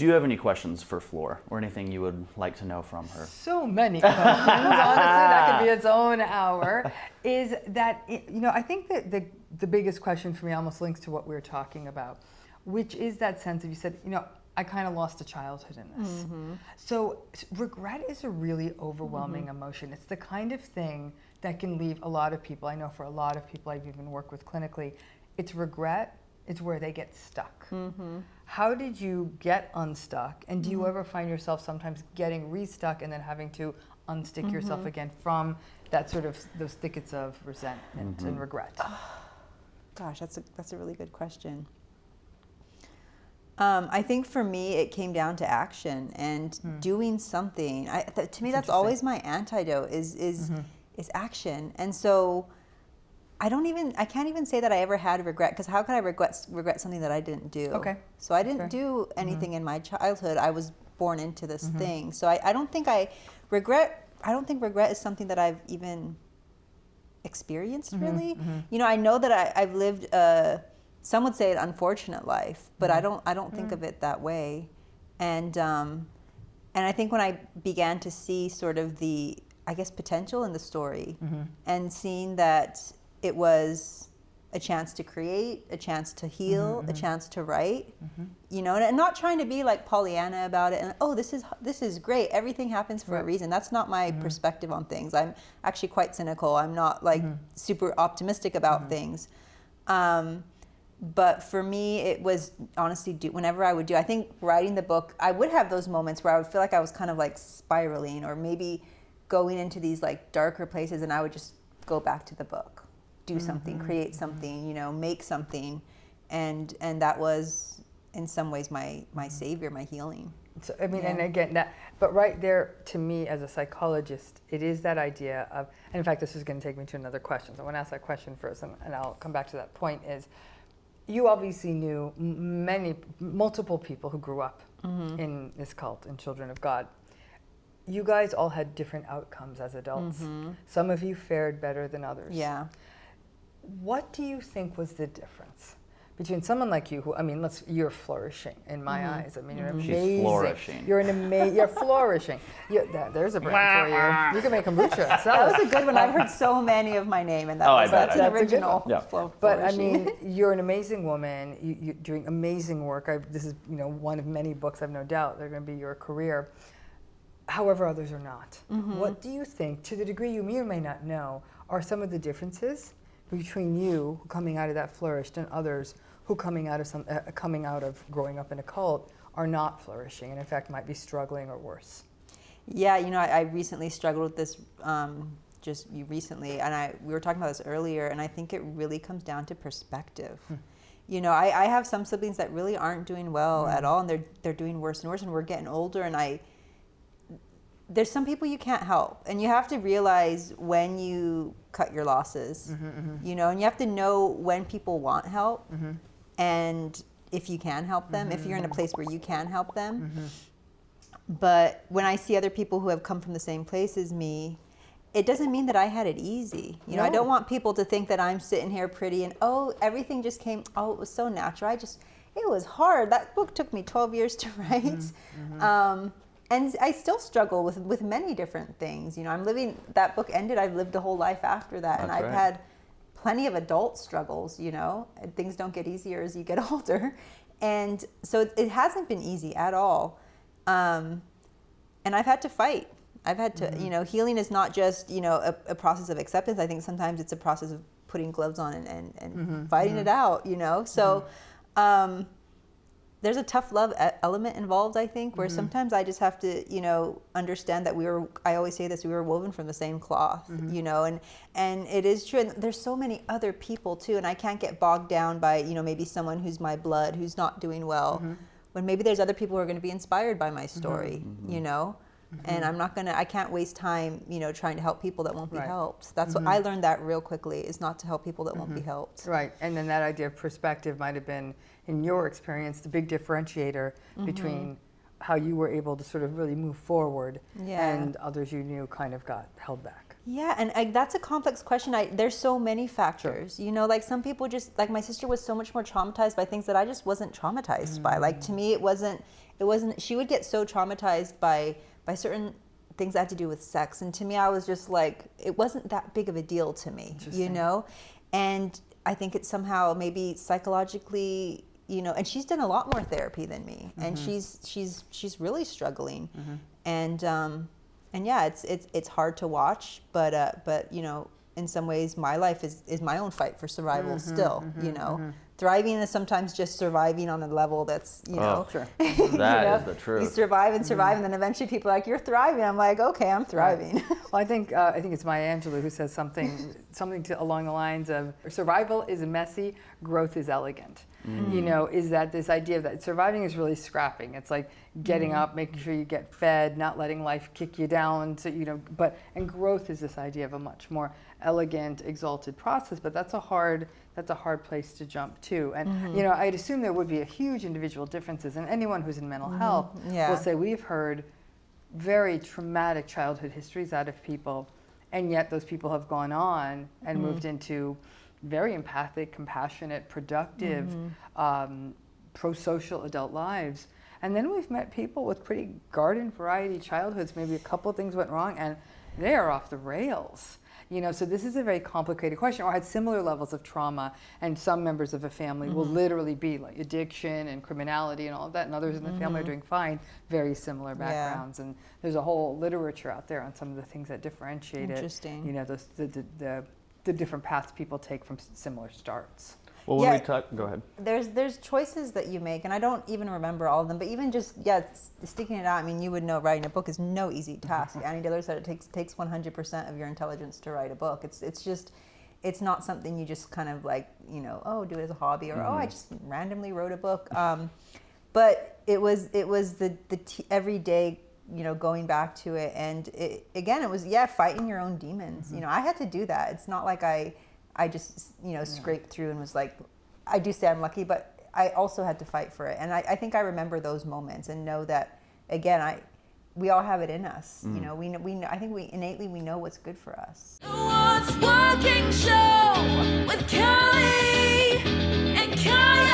Do you have any questions for Flor or anything you would like to know from her? So many questions. Honestly, that could be its own hour. Is that, I think that the biggest question for me almost links to what we were talking about, which is that sense of, you said, I kind of lost a childhood in this. So regret is a really overwhelming emotion. It's the kind of thing that can leave a lot of people, I know for a lot of people I've even worked with clinically, it's regret, it's where they get stuck. How did you get unstuck? And do you ever find yourself sometimes getting restuck and then having to unstick yourself again from that sort of those thickets of resentment and regret? Gosh, that's a really good question. I think for me, it came down to action and doing something. To me, that's always my antidote is action. And so I can't even say that I ever had regret, because how could I regret something that I didn't do? Okay. So I didn't do anything in my childhood. I was born into this thing. So I don't think regret is something that I've even experienced really. I know that I've lived some would say an unfortunate life, but I don't think of it that way. And I think when I began to see sort of the, I guess, potential in the story and seeing that it was a chance to create, a chance to heal, a chance to write, and not trying to be like Pollyanna about it and, oh, this is great, everything happens for a reason. That's not my perspective on things. I'm actually quite cynical. I'm not like super optimistic about things. But for me, it was honestly, whenever I would I think writing the book, I would have those moments where I would feel like I was kind of like spiraling or maybe going into these like darker places, and I would just go back to the book, do something, create something, make something. And that was in some ways my savior, my healing. So, and again, but right there, to me as a psychologist, it is that idea of, and in fact, this is going to take me to another question. So I want to ask that question first, and I'll come back to that point, is you obviously knew multiple people who grew up in this cult, in Children of God. You guys all had different outcomes as adults. Some of you fared better than others. Yeah. What do you think was the difference between someone like you, who, you're flourishing in my eyes. You're amazing. She's flourishing. You're flourishing. There's a brand for you. You can make kombucha and sell That was a good one. I've heard so many of my name, and that's an original. Yeah. But you're an amazing woman. You're doing amazing work. This is one of many books, I've no doubt, they're going to be your career. However, others are not. What do you think, to the degree you may or may not know, are some of the differences between you coming out of that flourished and others who coming out of growing up in a cult are not flourishing and in fact might be struggling or worse? Yeah, I recently struggled with this just recently, and we were talking about this earlier, and I think it really comes down to perspective. I have some siblings that really aren't doing well at all, and they're doing worse and worse, and we're getting older, and there's some people you can't help, and you have to realize when you cut your losses, and you have to know when people want help, and if you can help them, if you're in a place where you can help them. But when I see other people who have come from the same place as me, it doesn't mean that I had it easy. No. I don't want people to think that I'm sitting here pretty and, everything just came, it was so natural. It was hard. That book took me 12 years to write. And I still struggle with many different things. That book ended, I've lived a whole life after that. And I've had plenty of adult struggles, and things don't get easier as you get older. And so it hasn't been easy at all. And I've had to fight. I've had to, healing is not just, a process of acceptance. I think sometimes it's a process of putting gloves on and fighting it out, So there's a tough love element involved, I think, where sometimes I just have to, understand that I always say this, we were woven from the same cloth, and it is true. And there's so many other people too, and I can't get bogged down by, maybe someone who's my blood, who's not doing well, when maybe there's other people who are going to be inspired by my story, and I can't waste time, trying to help people that won't be helped. That's what I learned that real quickly, is not to help people that won't be helped. Right, and then that idea of perspective might have been, in your experience, the big differentiator between how you were able to sort of really move forward and others you knew kind of got held back. Yeah, and that's a complex question. There's so many factors. You know, like some people just, like my sister was so much more traumatized by things that I just wasn't traumatized by. Like to me, it wasn't, she would get so traumatized by certain things that had to do with sex. And to me, I was just like, it wasn't that big of a deal to me, you know? And I think it's somehow maybe psychologically, you know, and she's done a lot more therapy than me. And she's really struggling. And yeah, it's hard to watch, but you know, in some ways, my life is my own fight for survival still. You know, thriving is sometimes just surviving on a level that's know, sure. you That know, is the truth. You survive and survive, and then eventually people are like, "You're thriving." I'm like, "Okay, I'm thriving." Right. Well, I think it's Maya Angelou who says something along the lines of survival is messy, growth is elegant. You know, is that this idea that surviving is really scrapping. It's like getting up, making sure you get fed, not letting life kick you down. So, you know, and growth is this idea of a much more elegant, exalted process. But that's a hard place to jump to. And you know, I'd assume there would be a huge individual differences. And anyone who's in mental health will say we've heard very traumatic childhood histories out of people, and yet those people have gone on and moved into very empathic, compassionate, productive, pro-social adult lives. And then we've met people with pretty garden variety childhoods. Maybe a couple of things went wrong and they are off the rails. You know, so this is a very complicated question, or had similar levels of trauma, and some members of a family will literally be like addiction and criminality and all of that, and others in the family are doing fine, very similar backgrounds. And there's a whole literature out there on some of the things that differentiate Interesting. it. You know, the different paths people take from similar starts. Well, when we talk, go ahead. There's choices that you make, and I don't even remember all of them, but even just, sticking it out, I mean, you would know writing a book is no easy task. Annie Diller said it takes 100% of your intelligence to write a book. It's not something you just kind of like, you know, do it as a hobby, or I just randomly wrote a book. But it was the everyday, you know, going back to it, and it was fighting your own demons. You know, I had to do that. It's not like I just, you know, scraped through and was like, I do say I'm lucky, but I also had to fight for it. And I think I remember those moments and know that, again, we all have it in us. You know, I think we innately know what's good for us. What's Working Show with Kelly and Kaya.